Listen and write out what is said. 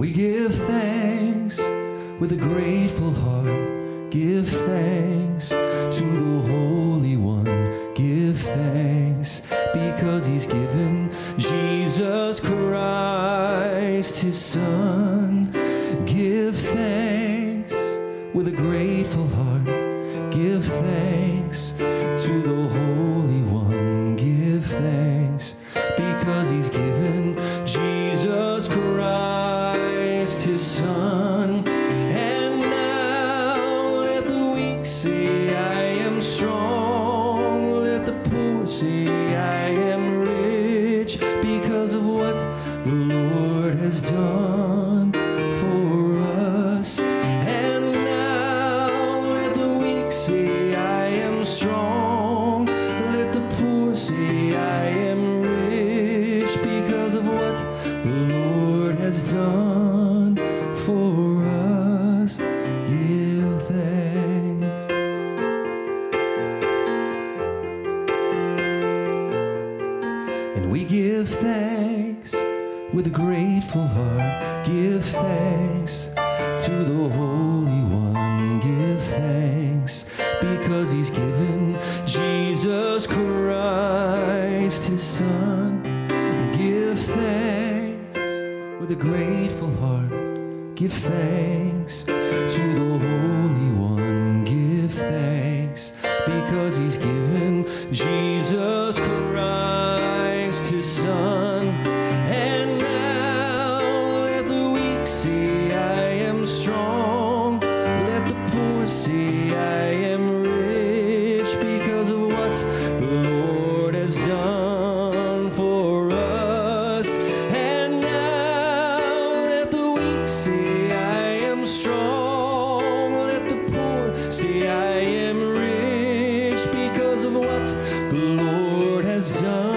We give thanks with a grateful heart. Give thanks to the Holy One. Give thanks because He's given Jesus Christ, His Son. Give thanks with a grateful heart. Give thanks to the Holy One. Give thanks because He's given Jesus Christ, His Son. And now let the weak say, I am strong. Let the poor say, I am rich, because of what the Lord has done for us. And now let the weak say, I am strong. Let the poor say, I am rich, because of what the Lord has done for us. Give thanks. And we give thanks with a grateful heart. Give thanks to the Holy One. Give thanks because He's given Jesus Christ, His Son. Give thanks with a grateful heart. Give thanks to the Holy One. Give thanks because He's given Jesus Christ, His Son. And now let the weak say, I am strong. Let the poor say, I am rich, because of what the Lord has done for us. And now let the weak say, I am strong. Let the poor say, I am rich, because of what the Lord has done